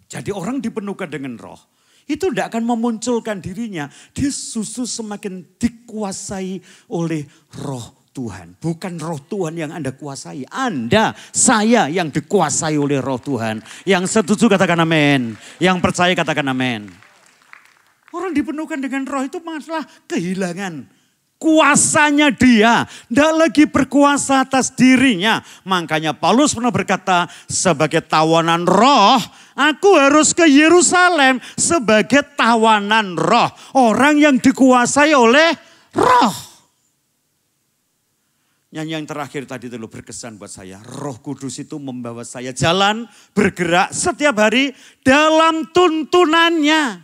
Jadi orang dipenuhkan dengan roh. Itu tidak akan memunculkan dirinya. Dia justru semakin dikuasai oleh roh Tuhan. Bukan roh Tuhan yang Anda kuasai. Anda, saya yang dikuasai oleh roh Tuhan. Yang setuju katakan amin. Yang percaya katakan amin. Orang dipenuhkan dengan roh itu masalah kehilangan kuasanya dia. Tidak lagi berkuasa atas dirinya. Makanya Paulus pernah berkata, sebagai tawanan roh, aku harus ke Yerusalem sebagai tawanan roh. Orang yang dikuasai oleh roh. Nyanyi yang terakhir tadi itu berkesan buat saya. Roh Kudus itu membawa saya jalan, bergerak setiap hari dalam tuntunannya.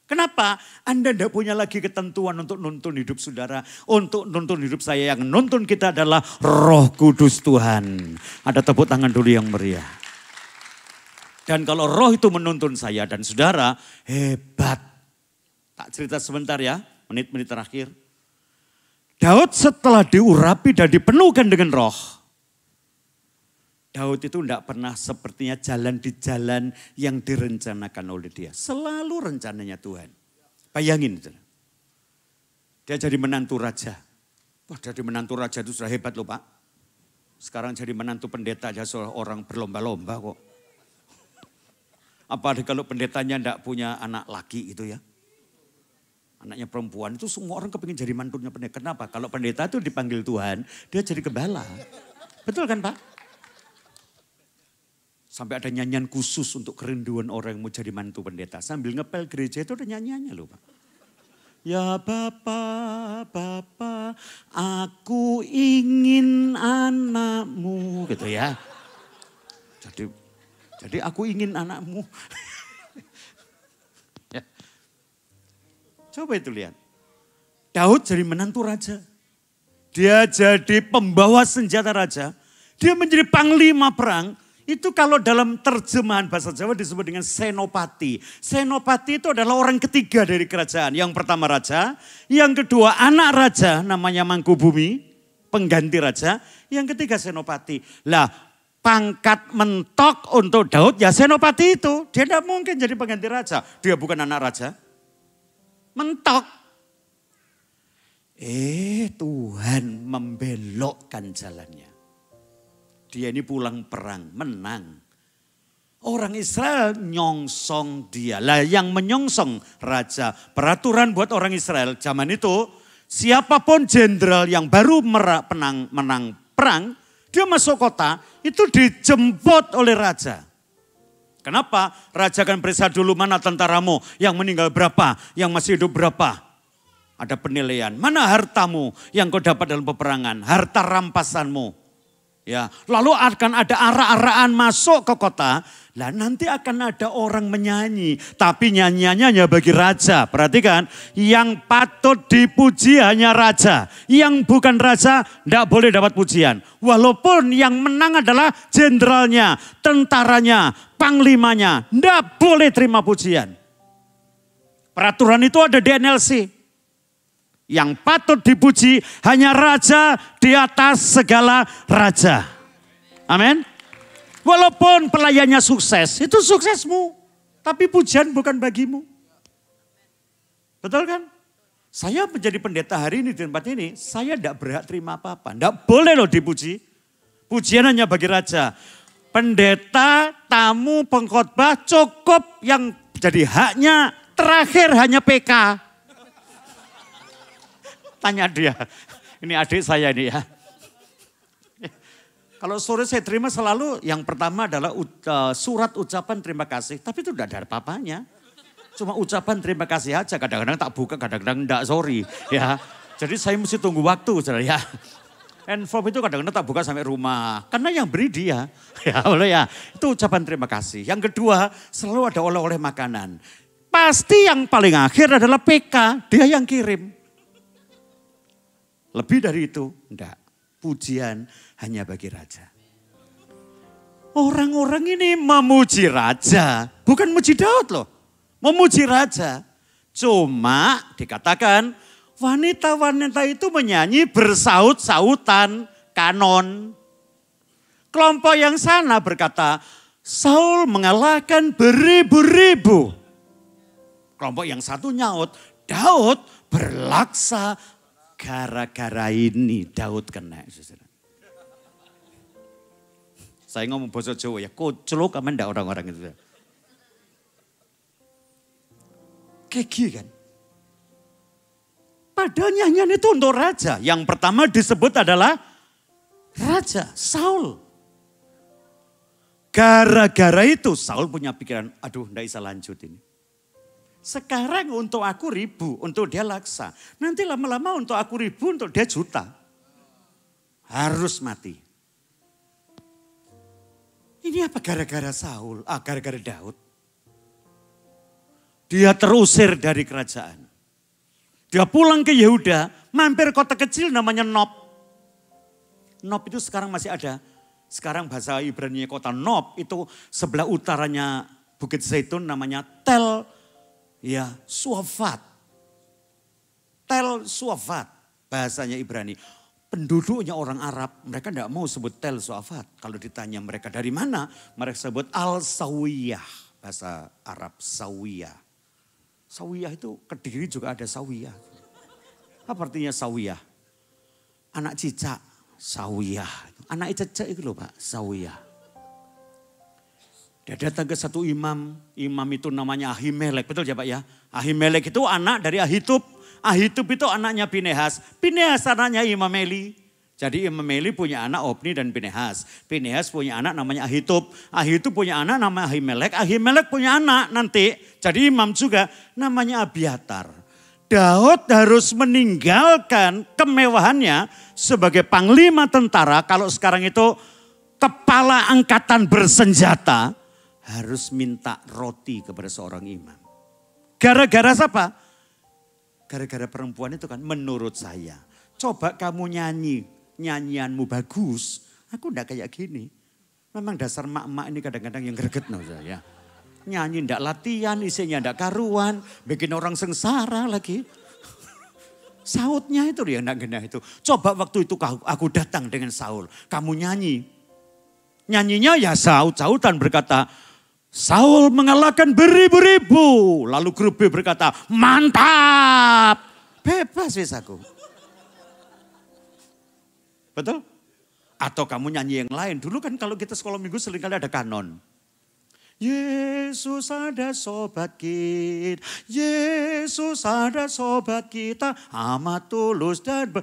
Kenapa? Anda tidak punya lagi ketentuan untuk nuntun hidup saudara. Untuk nuntun hidup saya, yang nuntun kita adalah Roh Kudus Tuhan. Ada tepuk tangan dulu yang meriah. Dan kalau roh itu menuntun saya dan saudara, hebat. Tak cerita sebentar ya, menit-menit terakhir. Daud setelah diurapi dan dipenuhkan dengan roh. Daud itu tidak pernah sepertinya jalan di jalan yang direncanakan oleh dia. Selalu rencananya Tuhan. Bayangin. Dia jadi menantu raja. Wah, jadi menantu raja itu sudah hebat loh Pak. Sekarang jadi menantu pendeta aja orang berlomba-lomba kok. Apalagi kalau pendetanya tidak punya anak laki itu ya. Anaknya perempuan itu semua orang kepingin jadi mantunya pendeta. Kenapa? Kalau pendeta itu dipanggil Tuhan, dia jadi gembala. Betul kan Pak? Sampai ada nyanyian khusus untuk kerinduan orang yang mau jadi mantu pendeta. Sambil ngepel gereja itu ada nyanyiannya loh Pak. Ya Bapa, Bapa, aku ingin anakmu. Gitu ya. Jadi aku ingin anakmu. Ya. Coba itu lihat. Daud jadi menantu raja. Dia jadi pembawa senjata raja. Dia menjadi panglima perang. Itu kalau dalam terjemahan bahasa Jawa disebut dengan senopati. Senopati itu adalah orang ketiga dari kerajaan. Yang pertama raja, yang kedua anak raja namanya Mangkubumi, pengganti raja. Yang ketiga senopati. Lah pangkat mentok untuk Daud ya Senopati itu. Dia tidak mungkin jadi pengganti raja. Dia bukan anak raja. Mentok. Tuhan membelokkan jalannya. Dia ini pulang perang, menang. Orang Israel nyongsong dia. Lah yang menyongsong raja. Peraturan buat orang Israel zaman itu, siapapun jenderal yang baru menang perang, dia masuk kota, itu dijemput oleh raja. Kenapa? Raja kan periksa dulu mana tentaramu, yang meninggal berapa, yang masih hidup berapa. Ada penilaian, mana hartamu yang kau dapat dalam peperangan, harta rampasanmu. Ya, lalu akan ada arak-arakan masuk ke kota. Lah nanti akan ada orang menyanyi, tapi nyanyiannya hanya bagi raja. Perhatikan, yang patut dipuji hanya raja. Yang bukan raja tidak boleh dapat pujian. Walaupun yang menang adalah jenderalnya, tentaranya, panglimanya, tidak boleh terima pujian. Peraturan itu ada di NLC. Yang patut dipuji hanya raja di atas segala raja. Amin. Walaupun pelayannya sukses, itu suksesmu. Tapi pujian bukan bagimu. Betul kan? Saya menjadi pendeta hari ini di tempat ini, saya tidak berhak terima apa-apa. Tidak boleh loh dipuji. Pujian hanya bagi raja. Pendeta, tamu, pengkhotbah cukup yang jadi haknya terakhir hanya PK. Tanya dia, ini adik saya ini ya. Kalau sore saya terima selalu yang pertama adalah surat ucapan terima kasih. Tapi itu tidak ada apa-apanya. Cuma ucapan terima kasih aja. Kadang-kadang tak buka, kadang-kadang enggak, sorry. Ya, jadi saya mesti tunggu waktu. Ya. Envelope itu kadang-kadang tak buka sampai rumah. Karena yang beri dia. Ya, boleh ya. Itu ucapan terima kasih. Yang kedua, selalu ada oleh-oleh makanan. Pasti yang paling akhir adalah PK. Dia yang kirim. Lebih dari itu, enggak. Pujian hanya bagi raja. Orang-orang ini memuji raja. Bukan memuji Daud loh. Memuji raja. Cuma dikatakan wanita-wanita itu menyanyi bersaut-sautan kanon. Kelompok yang sana berkata, Saul mengalahkan beribu-ribu. Kelompok yang satu nyaut, Daud berlaksa. Gara-gara ini Daud kena. Saya ngomong bahasa Jawa ya, koclok aman enggak orang-orang itu. Keki kan. Padahal nyanyian itu untuk raja. Yang pertama disebut adalah raja, Saul. Gara-gara itu Saul punya pikiran, aduh enggak bisa lanjut ini. Sekarang untuk aku 1000, untuk dia laksa. Nanti lama-lama untuk aku 1000, untuk dia juta. Harus mati. Ini apa gara-gara Saul? Gara-gara Daud. Dia terusir dari kerajaan. Dia pulang ke Yehuda, mampir kota kecil namanya Nob. Nob itu sekarang masih ada. Sekarang bahasa Ibrani kota Nob itu sebelah utaranya Bukit Zaitun namanya Tel Suafat. Tel Suafat bahasanya Ibrani. Penduduknya orang Arab, mereka tidak mau sebut Tel Suafat. Kalau ditanya mereka dari mana, mereka sebut Al-Sawiyah. Bahasa Arab, Sawiyah. Sawiyah itu Kediri juga ada Sawiyah. Apa artinya Sawiyah? Anak cicak, Sawiyah. Anak cicak itu loh Pak, Sawiyah. Dia datang ke satu imam itu namanya Ahimelek, betul ya Pak ya? Ahimelek itu anak dari Ahitub, Ahitub itu anaknya Pinehas, Pinehas anaknya Imam Eli. Jadi Imam Eli punya anak Opni dan Pinehas, Pinehas punya anak namanya Ahitub, Ahitub punya anak namanya Ahimelek, Ahimelek punya anak nanti jadi imam juga namanya Abiatar. Daud harus meninggalkan kemewahannya sebagai panglima tentara, kalau sekarang itu kepala angkatan bersenjata, harus minta roti kepada seorang imam. Gara-gara siapa? Gara-gara perempuan itu kan menurut saya. Coba kamu nyanyianmu bagus. Aku enggak kayak gini. Memang dasar mak-mak ini kadang-kadang yang greget no saya. Nyanyi enggak latihan, isinya enggak karuan. Bikin orang sengsara lagi. Sautnya itu dia enggak gena itu. Coba waktu itu aku datang dengan Saul. Kamu nyanyi. Nyanyinya ya saut-sautan berkata, Saul mengalahkan beribu-ribu. Lalu grup B berkata, mantap. Bebas wis aku. Betul? Atau kamu nyanyi yang lain. Dulu kan kalau kita sekolah minggu seringkali ada kanon. Yesus ada sobat kita, Yesus ada sobat kita, amat tulus dan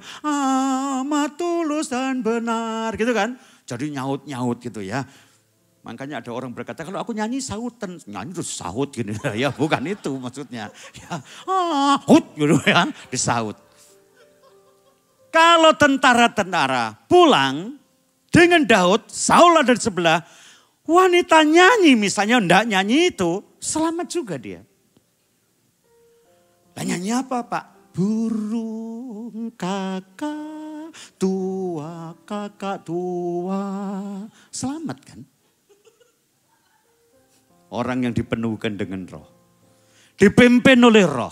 benar, gitu kan? Jadi nyaut-nyaut gitu ya. Makanya ada orang berkata kalau aku nyanyi sautan, nyanyi terus saut gitu ya, bukan itu maksudnya. Ya, hut gitu ya, disaut. Kalau tentara-tentara pulang dengan Daud, Saul ada di sebelah. Wanita nyanyi misalnya enggak nyanyi itu, selamat juga dia. Lah nyanyi apa Pak? Burung kakak tua. Selamat kan? Orang yang dipenuhkan dengan roh. Dipimpin oleh roh.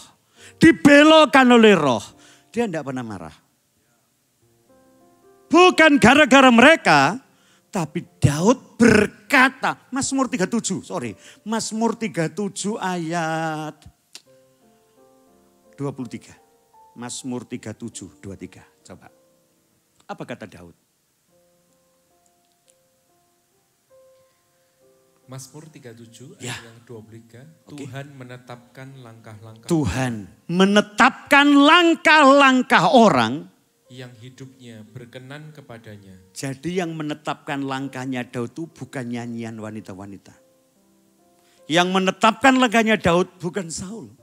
Dibelokkan oleh roh. Dia enggak pernah marah. Bukan gara-gara mereka, tapi Daud berkata, Mazmur 37 ayat 23. Mazmur 37, 23. Coba. Apa kata Daud? Mazmur 37 ayat yang 23. Okay. Tuhan menetapkan langkah-langkah. Tuhan menetapkan langkah-langkah orang yang hidupnya berkenan kepadanya. Jadi yang menetapkan langkahnya Daud itu bukan nyanyian wanita-wanita. Yang menetapkan langkahnya Daud bukan Saul.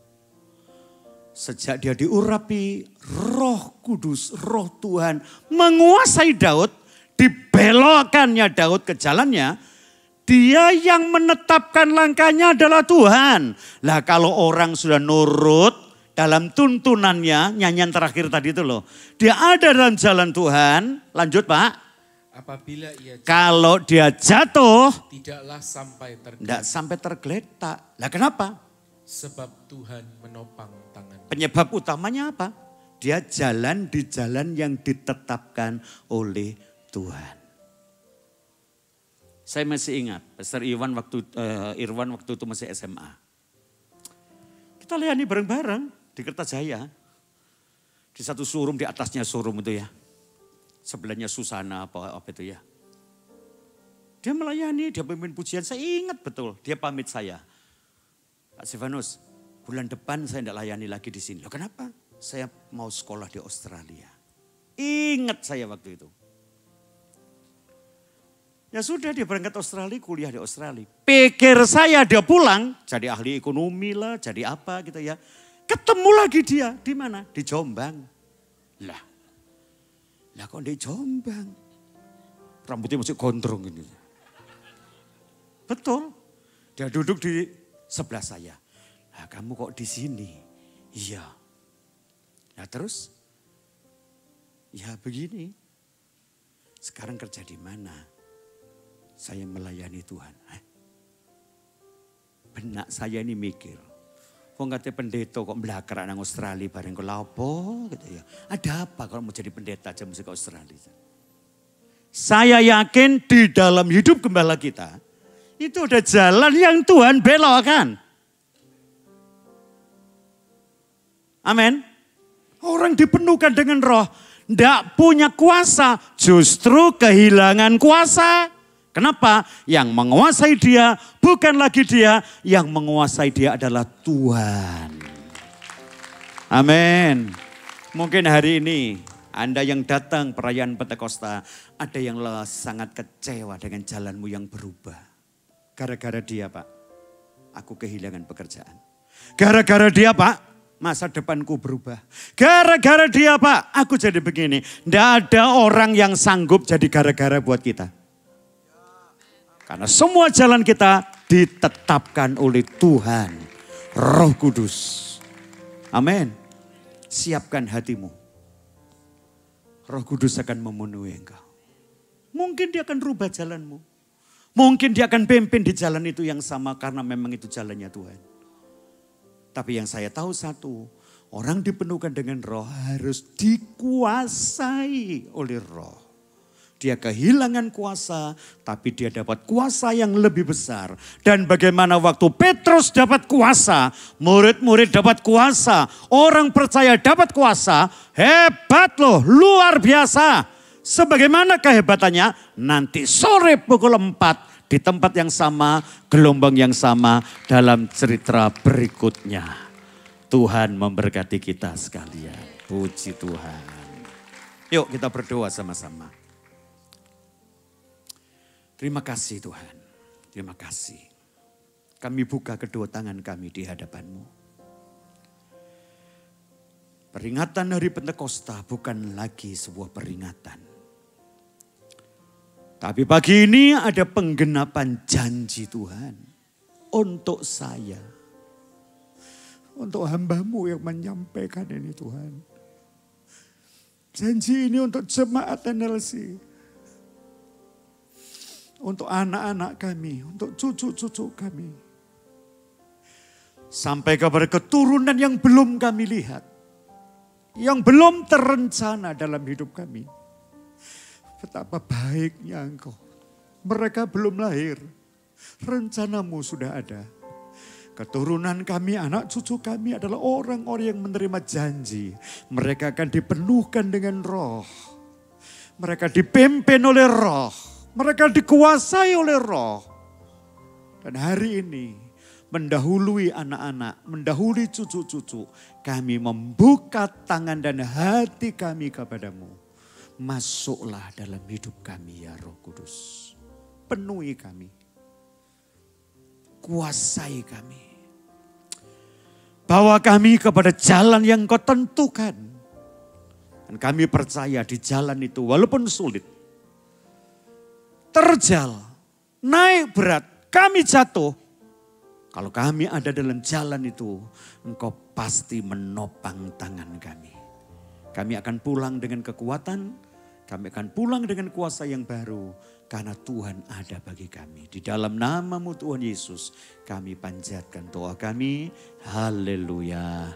Sejak dia diurapi Roh Kudus, Roh Tuhan menguasai Daud, dibelokkannya Daud ke jalannya, dia yang menetapkan langkahnya adalah Tuhan. Lah kalau orang sudah nurut, dalam tuntunannya, nyanyian terakhir tadi itu loh. Dia ada dalam jalan Tuhan. Lanjut Pak. Apabila ia jatuh, kalau dia jatuh. Tidaklah sampai tergeletak. Tidak sampai tergeletak. Lah kenapa? Sebab Tuhan menopang tangan. Penyebab utamanya apa? Dia jalan di jalan yang ditetapkan oleh Tuhan. Saya masih ingat, Pastor Irwan waktu itu masih SMA. Kita layani bareng-bareng. Di Kertajaya, di satu showroom, di atasnya showroom itu ya. Sebelahnya Susana apa itu ya. Dia melayani, dia pimpin pujian, saya ingat betul. Dia pamit saya. Pak Silvanus, bulan depan saya tidak layani lagi di sini. Loh kenapa? Saya mau sekolah di Australia. Ingat saya waktu itu. Ya sudah dia berangkat Australia, kuliah di Australia. Pikir saya dia pulang, jadi ahli ekonomi lah, jadi apa gitu ya. Ketemu lagi dia, di mana? Di Jombang. Lah kok di Jombang? Rambutnya masih gondrong ini. Betul, dia duduk di sebelah saya. Lah kamu kok di sini? Iya. Nah terus? Ya begini. Sekarang kerja di mana? Saya melayani Tuhan. Benak saya ini mikir. Wong kate pendeta kok mblakar nang Australia bareng kok lapo gitu ya. Ada apa kalau mau jadi pendeta aja mesti ke Australia. Saya yakin di dalam hidup gembala kita itu ada jalan yang Tuhan belokkan. Amin. Orang dipenuhkan dengan roh, ndak punya kuasa, justru kehilangan kuasa. Kenapa? Yang menguasai dia bukan lagi dia, yang menguasai dia adalah Tuhan. Amin. Mungkin hari ini Anda yang datang perayaan Pentakosta, ada yang sangat kecewa dengan jalanmu yang berubah. Gara-gara dia Pak, aku kehilangan pekerjaan. Gara-gara dia Pak, masa depanku berubah. Gara-gara dia Pak, aku jadi begini. Tidak ada orang yang sanggup jadi gara-gara buat kita. Karena semua jalan kita ditetapkan oleh Tuhan, Roh Kudus. Amin. Siapkan hatimu. Roh Kudus akan memenuhi engkau. Mungkin dia akan rubah jalanmu. Mungkin dia akan pimpin di jalan itu yang sama karena memang itu jalannya Tuhan. Tapi yang saya tahu satu, orang dipenuhkan dengan roh harus dikuasai oleh roh. Dia kehilangan kuasa, tapi dia dapat kuasa yang lebih besar. Dan bagaimana waktu Petrus dapat kuasa, murid-murid dapat kuasa, orang percaya dapat kuasa, hebat loh, luar biasa. Sebagaimana kehebatannya, nanti sore pukul 4 di tempat yang sama, gelombang yang sama dalam cerita berikutnya. Tuhan memberkati kita sekalian. Puji Tuhan. Yuk kita berdoa sama-sama. Terima kasih Tuhan, terima kasih. Kami buka kedua tangan kami di hadapan-Mu. Peringatan Hari Pentakosta bukan lagi sebuah peringatan. Tapi pagi ini ada penggenapan janji Tuhan untuk saya. Untuk hamba-Mu yang menyampaikan ini Tuhan. Janji ini untuk jemaat NLC. Untuk anak-anak kami, untuk cucu-cucu kami. Sampai kepada keturunan yang belum kami lihat. Yang belum terencana dalam hidup kami. Betapa baiknya Engkau. Mereka belum lahir. Rencanamu sudah ada. Keturunan kami, anak cucu kami adalah orang-orang yang menerima janji. Mereka akan dipenuhkan dengan roh. Mereka dipimpin oleh roh. Mereka dikuasai oleh roh. Dan hari ini mendahului anak-anak, mendahului cucu-cucu. Kami membuka tangan dan hati kami kepadamu. Masuklah dalam hidup kami ya Roh Kudus. Penuhi kami. Kuasai kami. Bawa kami kepada jalan yang Kau tentukan. Dan kami percaya di jalan itu walaupun sulit. Terjal, naik berat, kami jatuh. Kalau kami ada dalam jalan itu, Engkau pasti menopang tangan kami. Kami akan pulang dengan kekuatan, kami akan pulang dengan kuasa yang baru. Karena Tuhan ada bagi kami. Di dalam nama-Mu Tuhan Yesus, kami panjatkan doa kami. Haleluya.